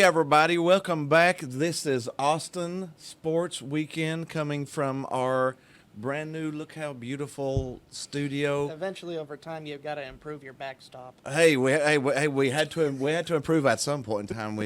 everybody. Welcome back. This is Austin Sports Weekend coming from our brand new, look how beautiful studio. Eventually, over time, you've got to improve your backstop. We had to improve at some point in time.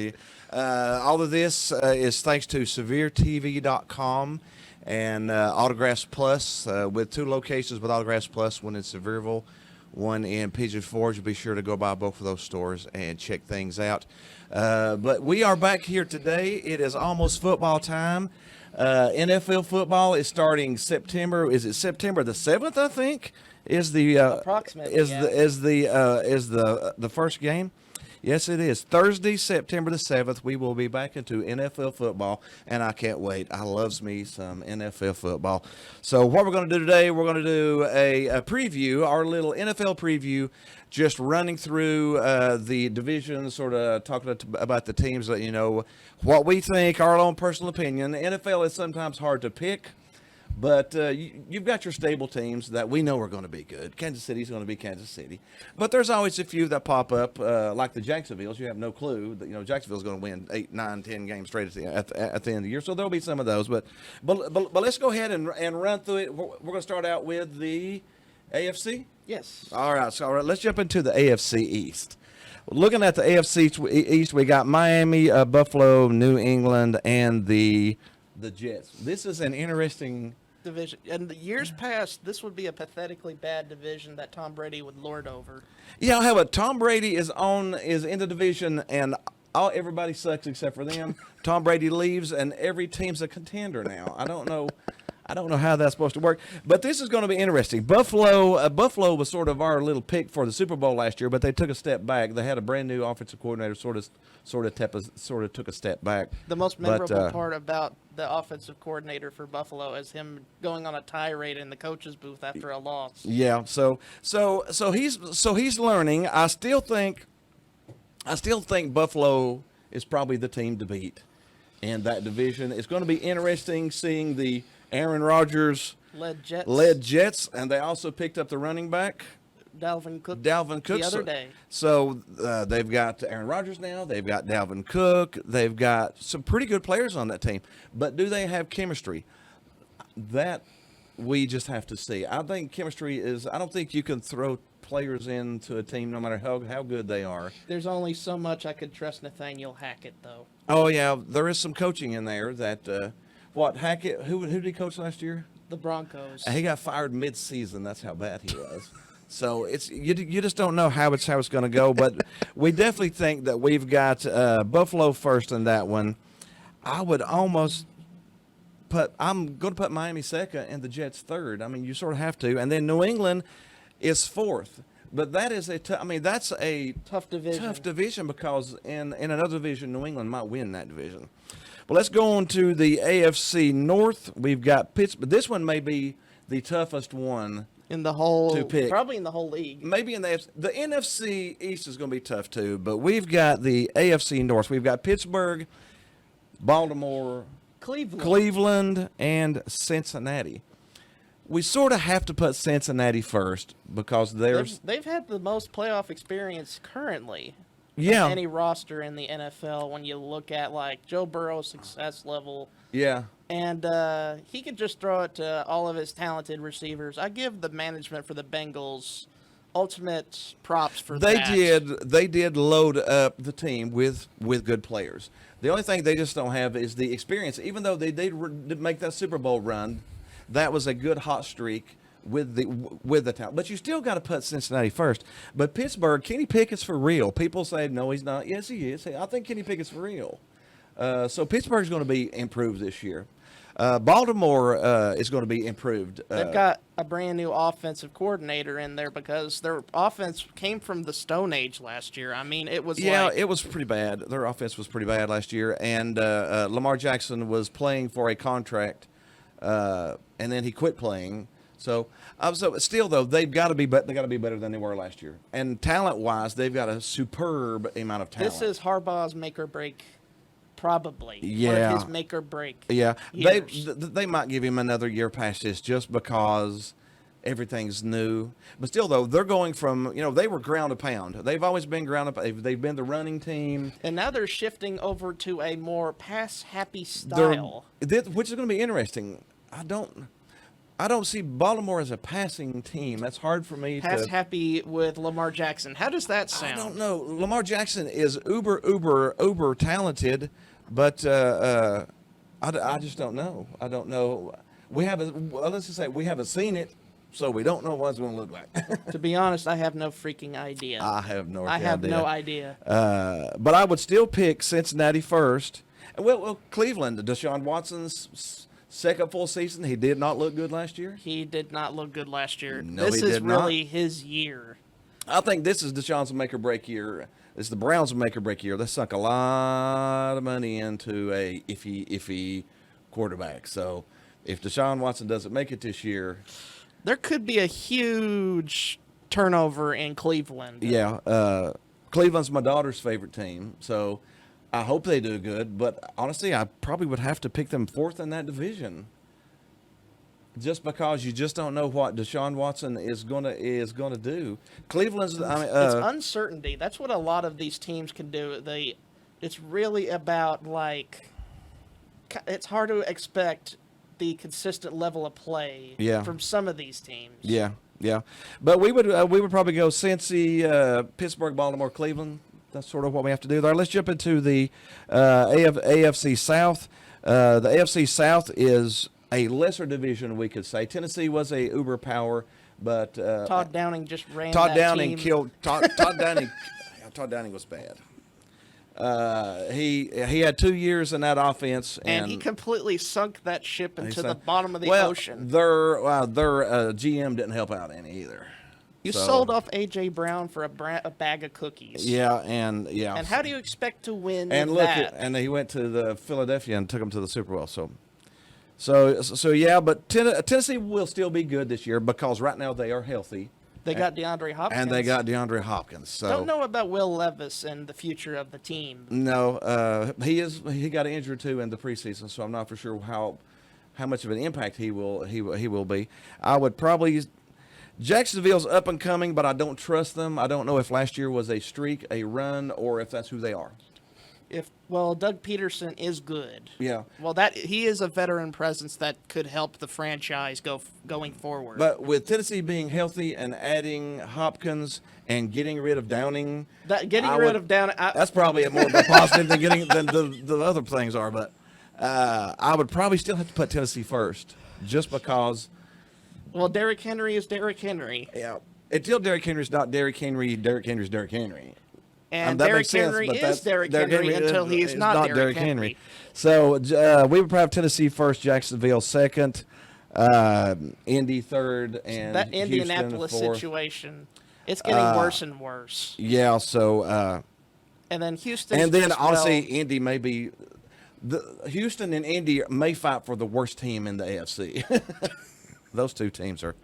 All of this is thanks to SevereTV.com and Autographs Plus with two locations with Autographs Plus, one in Sevierville, one in Pigeon Forge. Be sure to go by both of those stores and check things out. But we are back here today. It is almost football time. NFL football is starting September. Is it September the 7th? I think is the Approximately is the first game. Yes, it is. Thursday, September the 7th, we will be back into NFL football, and I can't wait. I loves me some NFL football. So what we're going to do today, we're going to do a preview, our little NFL preview, just running through the division, sort of talking about the teams, let you know what we think, our own personal opinion. The NFL is sometimes hard to pick. But you've got your stable teams that we know are going to be good. Kansas City's going to be Kansas City. But there's always a few that pop up, like the Jacksonville's. You have no clue that Jacksonville's going to win 8, 9, 10 games straight at the end of the year. So there'll be some of those. But let's go ahead and run through it. We're going to start out with the AFC. Yes. All right. So let's jump into the AFC East. Looking at the AFC East, we got Miami, Buffalo, New England, and the Jets. This is an interesting division. In the years past, this would be a pathetically bad division that Tom Brady would lord over. Yeah, how about Tom Brady is in the division, and everybody sucks except for them. Tom Brady leaves, and every team's a contender now. I don't know how that's supposed to work, but this is going to be interesting. Buffalo was sort of our little pick for the Super Bowl last year, but they took a step back. They had a brand new offensive coordinator, sort of took a step back. The most memorable part about the offensive coordinator for Buffalo is him going on a tirade in the coach's booth after a loss. Yeah, so he's learning. I still think Buffalo is probably the team to beat in that division. It's going to be interesting seeing the Aaron Rodgers led Jets, and they also picked up the running back Dalvin Cook the other day. So they've got Aaron Rodgers now. They've got Dalvin Cook. They've got some pretty good players on that team. But do they have chemistry? That we just have to see. I think chemistry is – I don't think you can throw players into a team no matter how good they are. There's only so much I could trust Nathaniel Hackett, though. Oh, yeah. There is some coaching in there that Hackett – who did he coach last year? The Broncos. He got fired mid-season. That's how bad he was. So it's you just don't know how it's going to go, but we definitely think that we've got Buffalo first in that one. I would almost I'm going to put Miami second and the Jets third. I mean, you sort of have to, and then New England is fourth. But that is that's a tough division. Tough division because in another division, New England might win that division. Well, let's go on to the AFC North. We've got Pittsburgh. This one may be the toughest one. In the whole, to pick. Probably in the whole league. Maybe in the NFC East is going to be tough too, but we've got the AFC North. We've got Pittsburgh, Baltimore, Cleveland, and Cincinnati. We sort of have to put Cincinnati first because they've had the most playoff experience currently. Yeah. Any roster in the NFL when you look at like Joe Burrow's success level. Yeah. And he could just throw it to all of his talented receivers. I give the management for the Bengals ultimate props for that. They did load up the team with good players. The only thing they just don't have is the experience. Even though they did make that Super Bowl run, that was a good hot streak with the talent. But you still got to put Cincinnati first. But Pittsburgh, Kenny Pickett's for real. People say, no, he's not. Yes, he is. I think Kenny Pickett's for real. So Pittsburgh's going to be improved this year. Baltimore is going to be improved. They've got a brand new offensive coordinator in there because their offense came from the Stone Age last year. I mean, it was it was pretty bad. Their offense was pretty bad last year, and Lamar Jackson was playing for a contract, and then he quit playing. So still though, they got to be better than they were last year. And talent-wise, they've got a superb amount of talent. This is Harbaugh's make or break. Probably. Yeah. One of his make or break. Yeah. They might give him another year past this just because everything's new. But still, though, they're going from, they were ground and pound. They've always been ground and pound. They've been the running team. And now they're shifting over to a more pass-happy style. Which is going to be interesting. I don't see Baltimore as a passing team. That's hard for me Pass happy with Lamar Jackson. How does that sound? I don't know. Lamar Jackson is uber talented, but I just don't know. I don't know. Let's just say we haven't seen it, so we don't know what it's going to look like. To be honest, I have no freaking idea. I have no idea. I have no idea. But I would still pick Cincinnati first. Well, Cleveland, Deshaun Watson's second full season, he did not look good last year. He did not look good last year. No, this he is did really not. his year. I think this is Deshaun's make or break year. This is the Browns' make or break year. They sunk a lot of money into a iffy quarterback. So if Deshaun Watson doesn't make it this year, there could be a huge turnover in Cleveland. Yeah, Cleveland's my daughter's favorite team, so I hope they do good. But honestly, I probably would have to pick them fourth in that division, just because you just don't know what Deshaun Watson is gonna do. Cleveland's It's uncertainty. That's what a lot of these teams can do. It's really about it's hard to expect the consistent level of play from some of these teams. Yeah. But we would probably go Cincy, Pittsburgh, Baltimore, Cleveland. That's sort of what we have to do there. Let's jump into the AFC South. The AFC South is a lesser division, we could say. Tennessee was a uber power, but Todd Downing just ran. Todd that Downing team. killed Todd Downing. Todd Downing was bad. He had 2 years in that offense, and he completely sunk that ship into the bottom of the well, ocean. Their GM didn't help out any either. You sold off A.J. Brown for a bag of cookies. Yeah, and how do you expect to win and that? And he went to the Philadelphia and took him to the Super Bowl. So yeah, but Tennessee will still be good this year because right now they are healthy. They got DeAndre Hopkins. And they got DeAndre Hopkins. So don't know about Will Levis and the future of the team. No, he got injured too in the preseason, so I'm not for sure how much of an impact he will be. I would probably Jacksonville's up and coming, but I don't trust them. I don't know if last year was a streak, a run, or if that's who they are. Doug Peterson is good. Yeah. Well, he is a veteran presence that could help the franchise going forward. But with Tennessee being healthy and adding Hopkins and getting rid of Downing, that's probably more of a positive than the other things are. But I would probably still have to put Tennessee first, just because. Well, Derrick Henry is Derrick Henry. Yeah. Until Derrick Henry's not Derrick Henry, Derrick Henry's Derrick Henry. And Derrick Henry is Derrick Henry until he's not Derrick Henry. So we would probably have Tennessee first, Jacksonville second, Indy third, and that Indianapolis situation, it's getting worse and worse. Yeah. So. And then Houston. And then honestly, Indy may be. Houston and Indy may fight for the worst team in the AFC. Those two teams are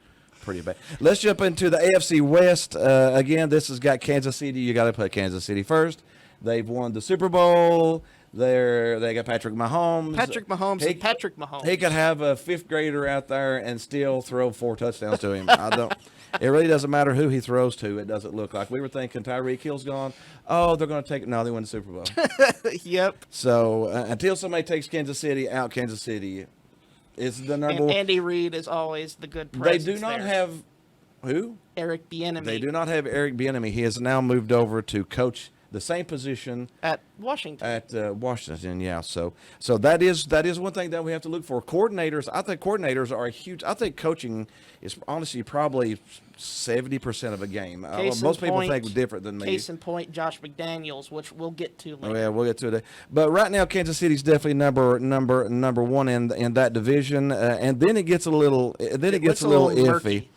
pretty bad. Let's jump into the AFC West. Again, this has got Kansas City. You got to put Kansas City first. They've won the Super Bowl. They got Patrick Mahomes. Patrick Mahomes. He could have a fifth grader out there and still throw 4 touchdowns to him. It really doesn't matter who he throws to. It doesn't look like. We were thinking Tyreek Hill's gone. Oh, they're going to take it. No, they won the Super Bowl. Yep. So until somebody takes Kansas City out, Kansas City is the number one. Andy Reid is always the good presence. They do not have who? Eric Bieniemy. They do not have Eric Bieniemy. He has now moved over to coach the same position at Washington. Washington, yeah. So that is one thing that we have to look for. Coordinators, I think coordinators are huge. I think coaching is honestly probably 70% of a game. Most people think different than me. Case in point, Josh McDaniels, which we'll get to later. Oh, yeah, we'll get to it. But right now, Kansas City's definitely number one in that division, and then it gets a little iffy. Murky.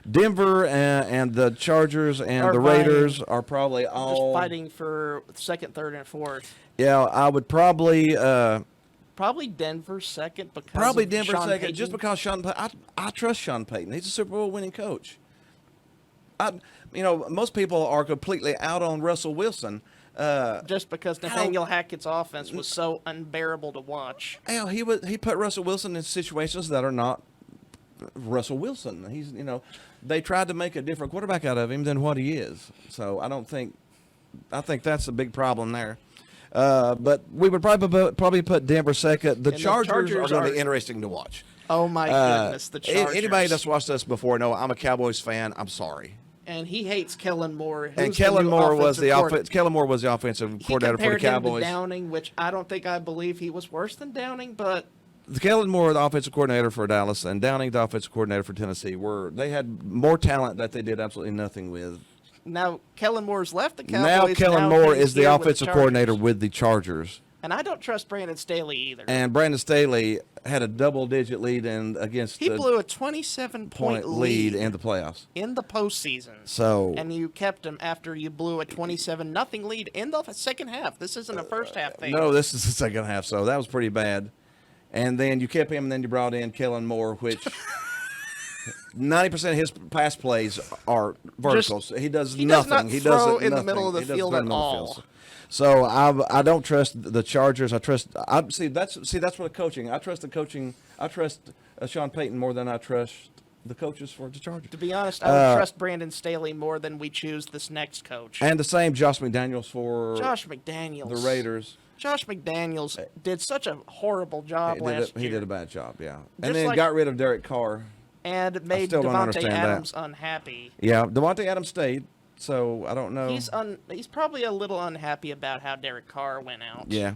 Denver and the Chargers and the Raiders are probably all just fighting for second, third, and fourth. Yeah, I would probably Denver second because Sean Payton. Just because Sean Payton. I trust Sean Payton. He's a Super Bowl winning coach. Most people are completely out on Russell Wilson. Just because Nathaniel Hackett's offense was so unbearable to watch. He put Russell Wilson in situations that are not Russell Wilson. He's, they tried to make a different quarterback out of him than what he is. So I think that's a big problem there. But we would probably put Denver second. The Chargers are going to be interesting to watch. Oh my goodness, the Chargers. Anybody that's watched us before know I'm a Cowboys fan. I'm sorry. And he hates Kellen Moore. And Kellen Moore was the offensive coordinator for the Cowboys. He compared him to Downing, which I believe he was worse than Downing, but Kellen Moore, the offensive coordinator for Dallas, and Downing, the offensive coordinator for Tennessee, they had more talent that they did absolutely nothing with. Now Kellen Moore's left the Cowboys. Now Kellen Moore is the offensive coordinator with the Chargers. And I don't trust Brandon Staley either. And Brandon Staley had a double-digit lead he blew a 27-point lead in the playoffs. In the postseason. And you kept him after you blew a 27-0 lead in the second half. This isn't a first half thing. No, this is the second half, so that was pretty bad. And then you kept him, and then you brought in Kellen Moore, which 90% of his pass plays are verticals. He does nothing. He does not throw in the middle of the field at all. So I don't trust the Chargers. That's what the coaching. I trust the coaching. I trust Sean Payton more than I trust the coaches for the Chargers. To be honest, I would trust Brandon Staley more than we choose this next coach. And the same Josh McDaniels for the Raiders. Josh McDaniels did such a horrible job last year. He did a bad job, yeah. And then got rid of Derek Carr. And made Devontae Adams unhappy. Yeah, Devontae Adams stayed. So I don't know. He's probably a little unhappy about how Derek Carr went out. Yeah.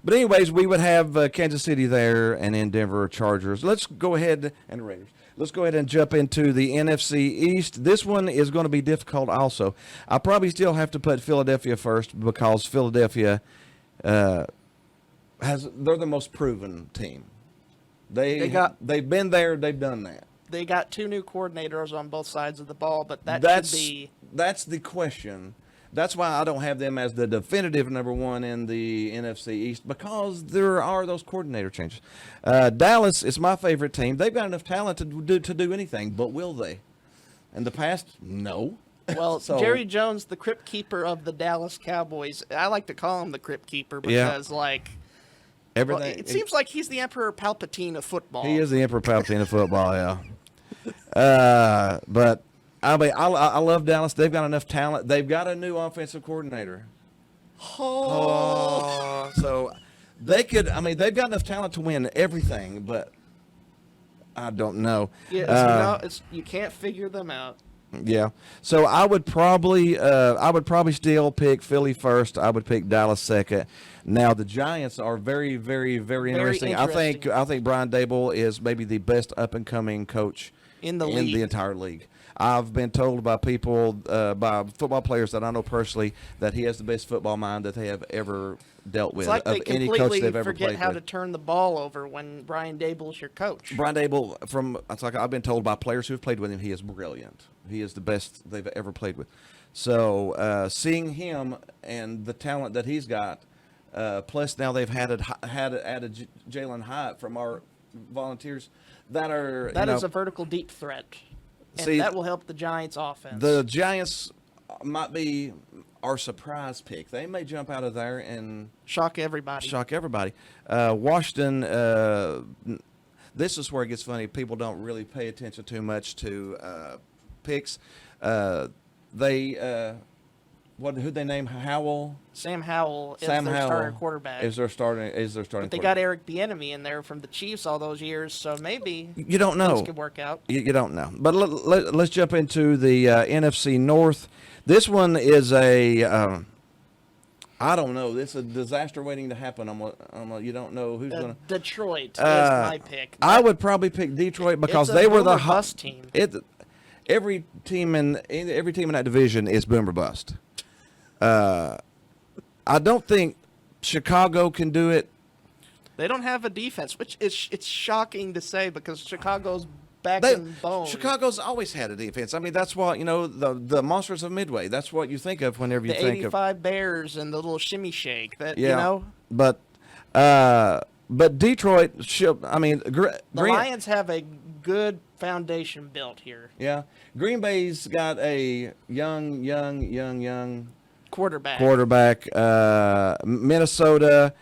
But anyways, we would have Kansas City there and then Denver Chargers. Let's go ahead and Raiders. Let's go ahead and jump into the NFC East. This one is going to be difficult also. I probably still have to put Philadelphia first because Philadelphia they're the most proven team. They've been there, they've done that. They got two new coordinators on both sides of the ball, but that's the question. That's why I don't have them as the definitive number one in the NFC East, because there are those coordinator changes. Dallas is my favorite team. They've got enough talent to do anything, but will they? In the past, no. Well, Jerry Jones, the crypt keeper of the Dallas Cowboys, I like to call him the crypt keeper because, everything. It seems like he's the Emperor Palpatine of football. He is the Emperor Palpatine of football, yeah. But I love Dallas. They've got enough talent. They've got a new offensive coordinator. So they could. They've got enough talent to win everything, but I don't know. Yeah, you can't figure them out. Yeah. So I would probably still pick Philly first. I would pick Dallas second. Now the Giants are very, very, very interesting. I think Brian Daboll is maybe the best up and coming coach in the entire league. I've been told by people, by football players that I know personally, that he has the best football mind that they have ever dealt with of any coach they've ever played with. It's like they completely forget how to turn the ball over when Brian Daboll's your coach. Brian Daboll, I've been told by players who've played with him, he is brilliant. He is the best they've ever played with. So seeing him and the talent that he's got, plus now they've added Jalen Hyatt from our Volunteers, that is a vertical deep threat. And that will help the Giants' offense. The Giants might be our surprise pick. They may jump out of there and shock everybody. Washington, this is where it gets funny. People don't really pay attention too much to picks. Who'd they name? Howell? Sam Howell is their starting quarterback. Is their starting But they got Eric Bieniemy in there from the Chiefs all those years, so maybe you don't know. Things could work out. You don't know. But let's jump into the NFC North. This one is I don't know. This is a disaster waiting to happen. You don't know who's going to. Detroit is my pick. I would probably pick Detroit because they were the bust team. Every team in that division is boom or bust. I don't think Chicago can do it. They don't have a defense, which it's shocking to say because Chicago's back in bone. Chicago's always had a defense. That's what, the monsters of Midway. That's what you think of whenever you think of. The 85 Bears and the little shimmy shake. But Detroit, the Lions have a good foundation built here. Yeah. Green Bay's got a young quarterback. Minnesota.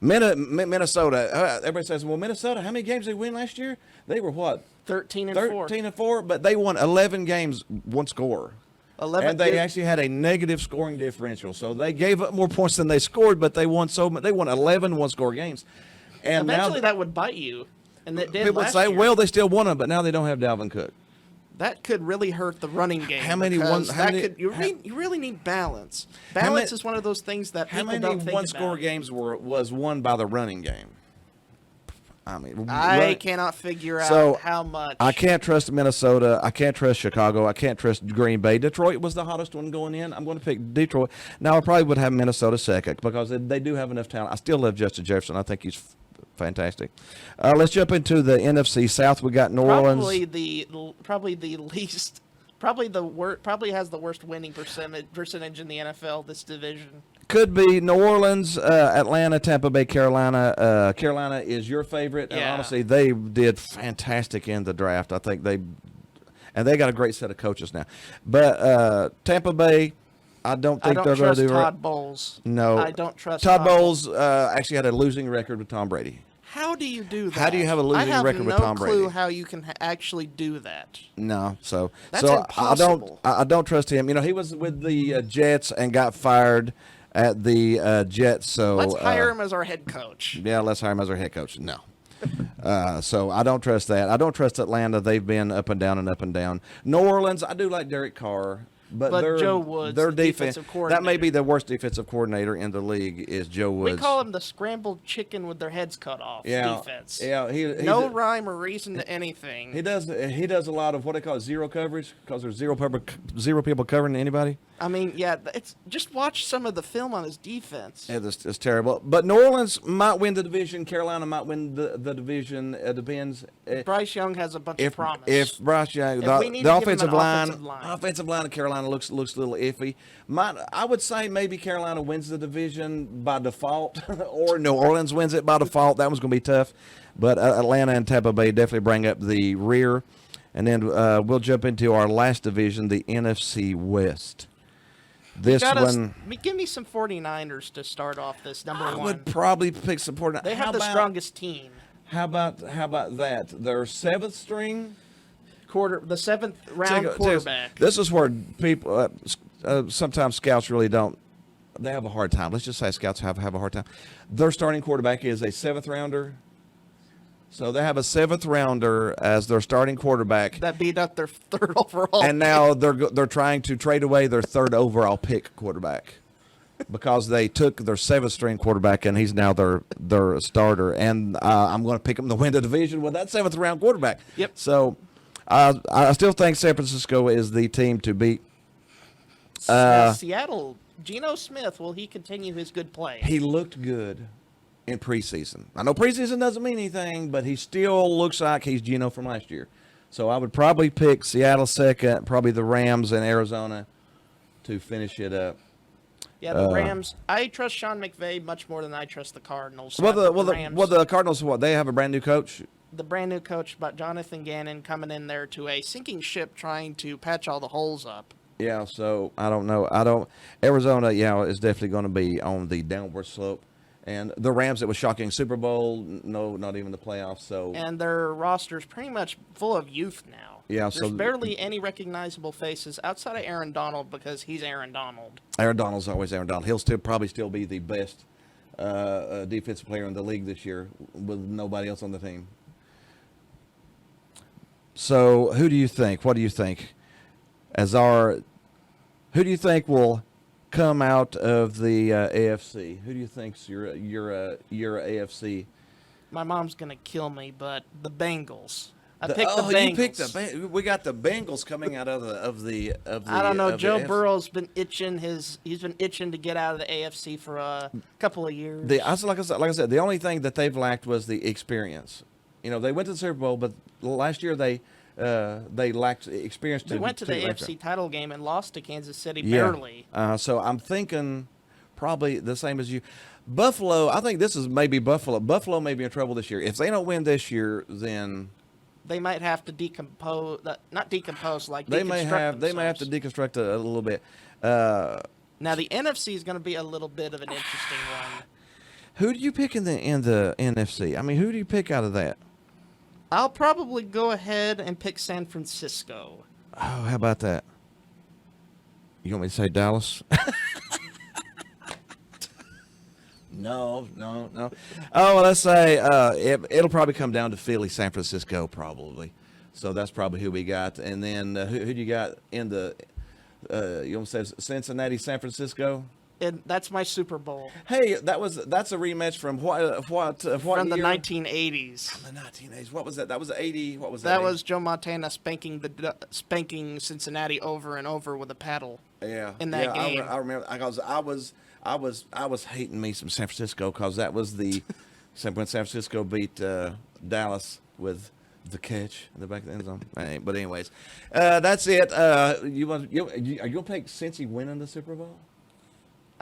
Everybody says, well, Minnesota, how many games did they win last year? They were what? 13-4. 13-4, but they won 11 games, one score. 11. And they actually had a negative scoring differential. So they gave up more points than they scored, but they won 11 one-score games. And eventually now that would bite you. And that did people last say, year. well, they still won them, but now they don't have Dalvin Cook. That could really hurt the running game. You really need balance. Balance is one of those things that people don't think about. How many one-score games was won by the running game? I cannot figure out how much. I can't trust Minnesota. I can't trust Chicago. I can't trust Green Bay. Detroit was the hottest one going in. I'm going to pick Detroit. Now, I probably would have Minnesota second because they do have enough talent. I still love Justin Jefferson. I think he's fantastic. Let's jump into the NFC South. We got New Orleans. Probably has the worst winning percentage in the NFL. This division could be New Orleans, Atlanta, Tampa Bay, Carolina. Carolina is your favorite, and honestly, they did fantastic in the draft. I think they got a great set of coaches now. But Tampa Bay, I don't think they're going to do Todd Bowles. No, I don't trust Todd Bowles. Actually had a losing record with Tom Brady. How do you do that? How do you have a losing record with Tom Brady? I have no clue how you can actually do that. No, that's impossible. I don't trust him. You know, he was with the Jets and got fired at the Jets. So let's hire him as our head coach. Yeah, let's hire him as our head coach. No. So I don't trust that. I don't trust Atlanta. They've been up and down and up and down. New Orleans, I do like Derek Carr. But Joe Woods, their defensive coordinator. That may be the worst defensive coordinator in the league is Joe Woods. We call him the scrambled chicken with their heads cut off defense. Yeah, no rhyme or reason to anything. He does a lot of what they call zero coverage because there's zero people covering anybody. I mean, yeah, it's just watch some of the film on his defense. Yeah, it's terrible. But New Orleans might win the division. Carolina might win the division. It depends. Bryce Young has a bunch of promise. If Bryce Young, the offensive line of Carolina looks a little iffy. I would say maybe Carolina wins the division by default, or New Orleans wins it by default. That one's going to be tough. But Atlanta and Tampa Bay definitely bring up the rear. And then we'll jump into our last division, the NFC West. Give me some 49ers to start off this number one. I would probably pick some 49ers. They have the strongest team. How about that? Their seventh string the seventh round quarterback. This is where people sometimes scouts really don't. They have a hard time. Let's just say scouts have a hard time. Their starting quarterback is a seventh rounder. So they have a seventh rounder as their starting quarterback. That beat up their third overall. And now they're trying to trade away their third overall pick quarterback because they took their seventh string quarterback and he's now their starter. And I'm going to pick them to win the division with that seventh round quarterback. Yep. So I still think San Francisco is the team to beat. Seattle, Geno Smith, will he continue his good play? He looked good in preseason. I know preseason doesn't mean anything, but he still looks like he's Geno from last year. So I would probably pick Seattle second, probably the Rams and Arizona to finish it up. Yeah, the Rams. I trust Sean McVay much more than I trust the Cardinals. The Cardinals, they have a brand new coach? The brand new coach, but Jonathan Gannon coming in there to a sinking ship trying to patch all the holes up. Yeah, so I don't know. Arizona, is definitely going to be on the downward slope. And the Rams, it was shocking. Super Bowl, no, not even the playoffs. So and their roster's pretty much full of youth now. Yeah, there's barely any recognizable faces outside of Aaron Donald because he's Aaron Donald. Aaron Donald's always Aaron Donald. He'll probably still be the best defensive player in the league this year with nobody else on the team. So who do you think? What do you think? Who do you think will come out of the AFC? Who do you think's your AFC? My mom's gonna kill me, but the Bengals. I picked the Bengals. You picked we got the Bengals coming out of the. I don't know. Joe Burrow's been itching. He's been itching to get out of the AFC for a couple of years. Like I said, the only thing that they've lacked was the experience. You know, they went to the Super Bowl, but last year they lacked experience. They went to the AFC title game and lost to Kansas City barely. So I'm thinking probably the same as you. Buffalo, I think this is maybe Buffalo. Buffalo may be in trouble this year. If they don't win this year, then they might have to decompose. Not decompose, like they may have to deconstruct a little bit. Now the NFC is going to be a little bit of an interesting one. Who do you pick in the NFC? I mean, who do you pick out of that? I'll probably go ahead and pick San Francisco. Oh, how about that? You want me to say Dallas? No. Oh, well, let's say it'll probably come down to Philly, San Francisco, probably. So that's probably who we got. And then who do you got in the? You want to say Cincinnati, San Francisco? And that's my Super Bowl. Hey, that's a rematch from what From the year? 1980s. From the 1980s. What was that? That was 80. What was that? That was Joe Montana spanking Cincinnati over and over with a paddle. Yeah. In that game. I remember because I was hating me some San Francisco because that was the when San Francisco beat Dallas with the catch in the back of the end zone. But anyways, that's it. Are you gonna pick Cincy winning the Super Bowl?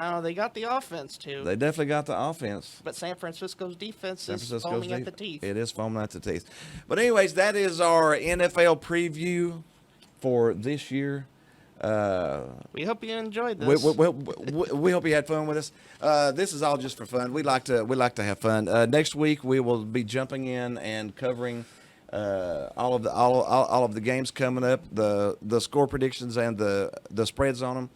Oh, they got the offense too. They definitely got the offense. But San Francisco's defense is foaming at the teeth. It is foaming at the teeth. But anyways, that is our NFL preview for this year. We hope you enjoyed this. We hope you had fun with us. This is all just for fun. We like to have fun. Next week we will be jumping in and covering all of the games coming up, the score predictions and the spreads on them.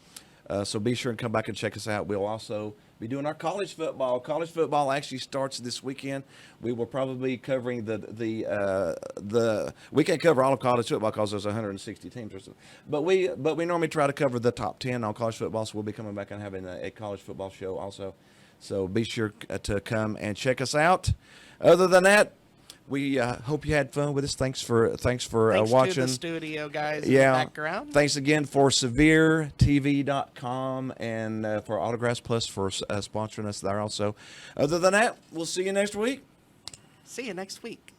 So be sure and come back and check us out. We'll also be doing our college football. College football actually starts this weekend. We will probably be covering the we can't cover all of college football because there's 160 teams or so. But we normally try to cover the top 10 on college football. So we'll be coming back and having a college football show also. So be sure to come and check us out. Other than that, we hope you had fun with us. Thanks for watching. To the studio guys in the background. Thanks again for SevereTV.com and for Autographs Plus for sponsoring us there also. Other than that, we'll see you next week. See you next week.